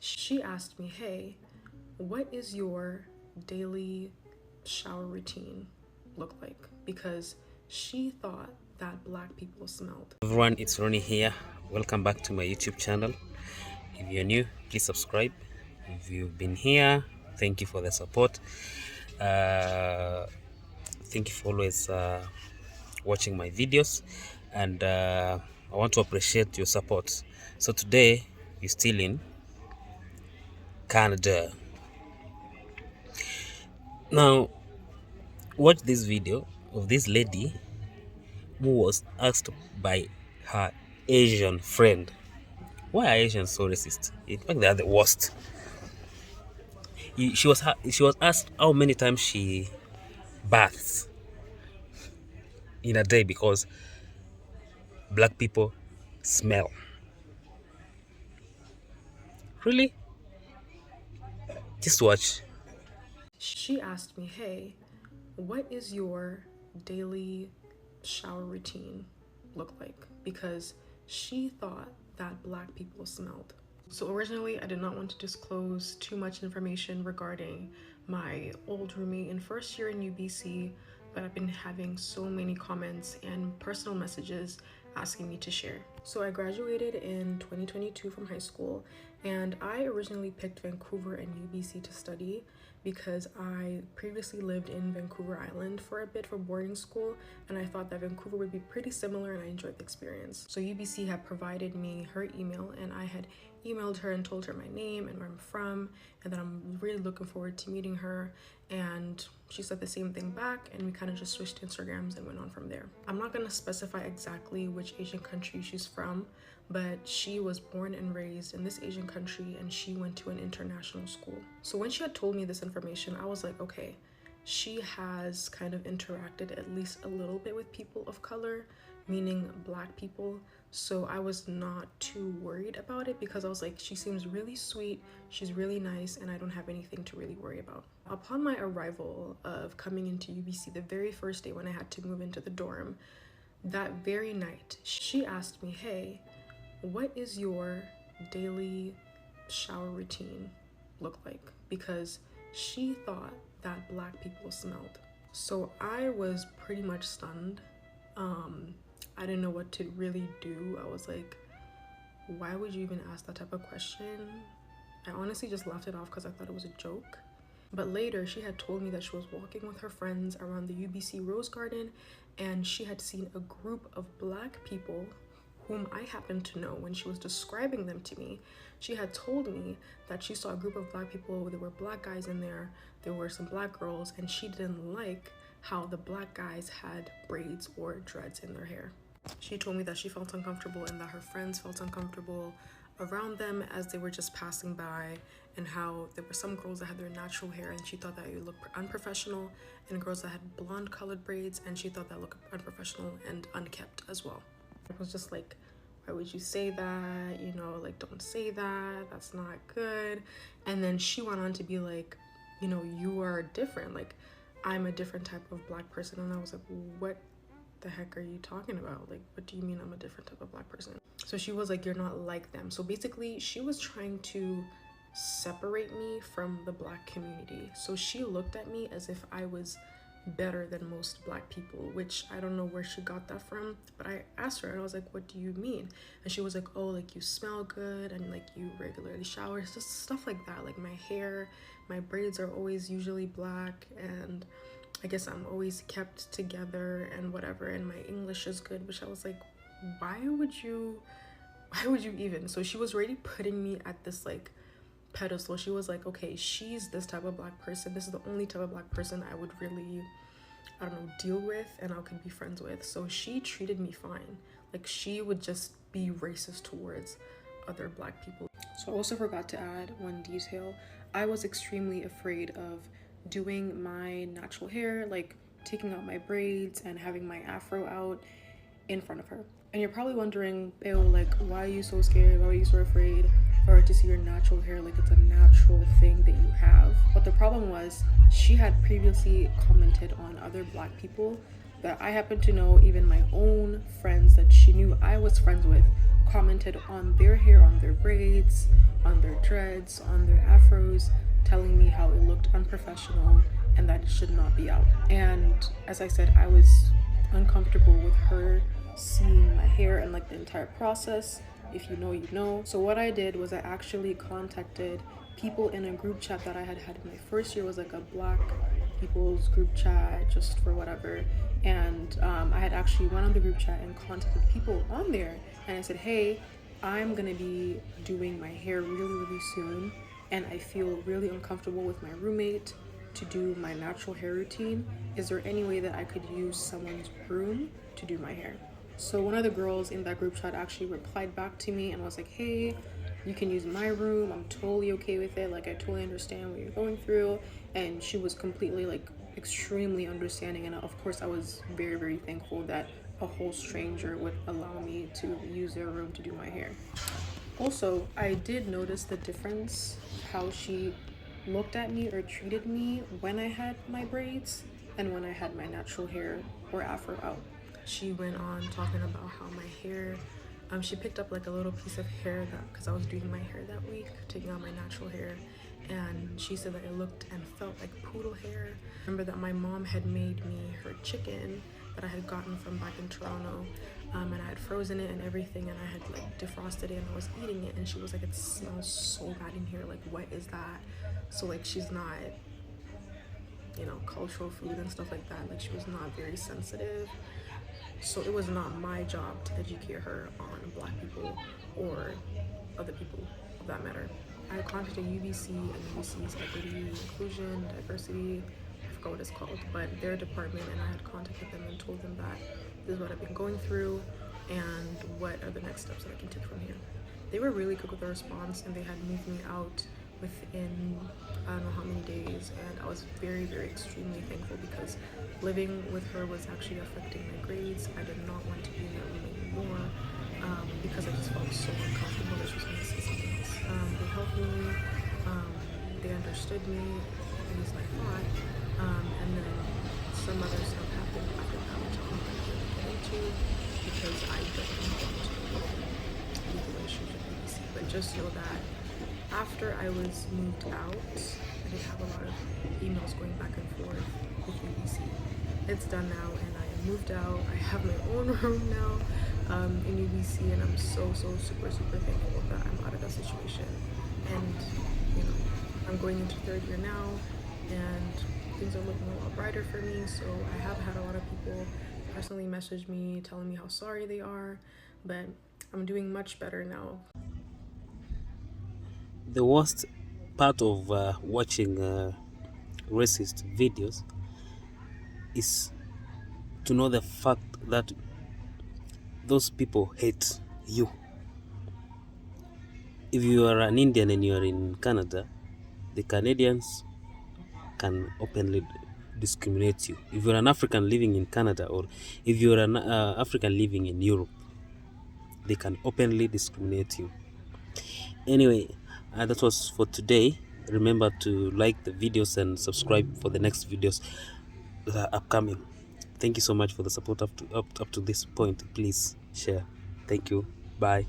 She asked me, hey, what is your daily shower routine look like? Because she thought that black people smelled. Everyone, it's Ronnie here. Welcome back to my YouTube channel. If you're new, please subscribe. If you've been here, thank you for the support. Thank you for always watching my videos, and I want to appreciate your support. So today we're still in Canada. Now watch this video of this lady who was asked by her Asian friend. Why are Asians so racist? In fact, they are the worst. She was asked how many times she baths in a day because black people smell. Really? Just watch. She asked me, hey, what is your daily shower routine look like? Because she thought that black people smelled. So originally I did not want to disclose too much information regarding my old roommate in first year in UBC, but I've been having so many comments and personal messages asking me to share. So I graduated in 2022 from high school, and I originally picked Vancouver and UBC to study because I previously lived in Vancouver Island for a bit for boarding school, and I thought that Vancouver would be pretty similar and I enjoyed the experience. So UBC had provided me her email, and I had emailed her and told her my name and where I'm from, and that I'm really looking forward to meeting her, and she said the same thing back, and we kind of just switched Instagrams and went on from there. I'm not going to specify exactly which Asian country she's from, but she was born and raised in this Asian country, and she went to an international school. So when she had told me this information, I was like, okay, she has kind of interacted at least a little bit with people of color, meaning black people. So I was not too worried about it because I was like, she seems really sweet, she's really nice, and I don't have anything to really worry about. Upon my arrival of coming into UBC, the very first day when I had to move into the dorm, that very night, she asked me, hey, what is your daily shower routine look like? Because she thought that black people smelled. So I was pretty much stunned. I didn't know what to really do. I was like, why would you even ask that type of question? I honestly just laughed it off because I thought it was a joke. But later, she had told me that she was walking with her friends around the UBC Rose Garden, and she had seen a group of black people whom I happened to know. When she was describing them to me, she had told me that she saw a group of black people. There were black guys in there, there were some black girls, and she didn't like how the black guys had braids or dreads in their hair. She told me that she felt uncomfortable and that her friends felt uncomfortable around them as they were just passing by, and how there were some girls that had their natural hair and she thought that it looked unprofessional, and girls that had blonde colored braids and she thought that looked unprofessional and unkept as well. I was just like, why would you say that? You know, like, don't say that, that's not good. And then she went on to be like, you know, you are different, like I'm a different type of black person. And I was like, what the heck are you talking about? Like, what do you mean I'm a different type of black person? So she was like, you're not like them. So basically she was trying to separate me from the black community. So she looked at me as if I was better than most black people, which I don't know where she got that from. But I asked her and I was like, what do you mean? And she was like, oh, like you smell good and like you regularly shower, just stuff like that. Like my hair, my braids are always usually black, and I guess I'm always kept together and whatever, and my English is good. Which I was like, why would you even? So she was already putting me at this like pedestal. She was like, okay, she's this type of black person, this is the only type of black person I would really, I don't know, deal with and I could be friends with. So she treated me fine. Like she would just be racist towards other black people. So I also forgot to add one detail. I was extremely afraid of doing my natural hair, like taking out my braids and having my afro out in front of her. And you're probably wondering, ew, like, why are you so scared? Why are you so afraid for her to see your natural hair? Like, it's a natural thing that you have. But the problem was, she had previously commented on other black people that I happen to know, even my own friends that she knew I was friends with, commented on their hair, on their braids, on their dreads, on their afros, telling me how it looked unprofessional and that it should not be out. And as I said, I was uncomfortable with her seeing my hair and like the entire process. If you know, you know. So what I did was I actually contacted people in a group chat that I had in my first year. Was like a black people's group chat just for whatever. And I had actually went on the group chat and contacted people on there, and I said, hey, I'm gonna be doing my hair really soon, and I feel really uncomfortable with my roommate to do my natural hair routine. Is there any way that I could use someone's room to do my hair? So one of the girls in that group chat actually replied back to me and was like, hey, you can use my room, I'm totally okay with it, like I totally understand what you're going through. And she was completely like extremely understanding, and of course I was very thankful that a whole stranger would allow me to use their room to do my hair. Also, I did notice the difference how she looked at me or treated me when I had my braids and when I had my natural hair or afro out. She went on talking about how my hair, she picked up like a little piece of hair that, because I was doing my hair that week, taking out my natural hair, and she said that it looked and felt like poodle hair. I remember that my mom had made me her chicken that I had gotten from back in Toronto, and I had frozen it and everything, and I had like defrosted it and I was eating it, and she was like, it smells so bad in here, like what is that? So like she's not, you know, cultural food and stuff like that, like she was not very sensitive. So it was not my job to educate her on black people or other people of that matter. I contacted UBC, and UBC's Equity, Inclusion, Diversity, I forgot what it's called, but their department, and I had contacted them and told them that this is what I've been going through and what are the next steps that I can take from here. They were really quick with the response, and they had moved me out within I don't know how many days, and I was very extremely thankful because living with her was actually affecting my grades. I did not want to be in that room anymore because I just felt so uncomfortable that she was going to say something else. They helped me, they understood me, at least I thought, and then some other stuff happened after that which I'm not going to get into because I don't want to leave the relationship with UBC. But just know that after I was moved out, I did have a lot of emails going back and forth with UBC. It's done now, and I am moved out. I have my own room now in UBC, and I'm so super thankful that I'm out of that situation. And you know, I'm going into third year now, and things are looking a lot brighter for me. So I have had a lot of people personally message me telling me how sorry they are, but I'm doing much better now. The worst part of watching racist videos is to know the fact that those people hate you. If you are an Indian and you are in Canada, the Canadians can openly discriminate you. If you're an African living in Canada, or if you're an African living in Europe, they can openly discriminate you. Anyway, that was for today. Remember to like the videos and subscribe for the next videos that are upcoming. Thank you so much for the support up to this point. Please share. Thank you. Bye.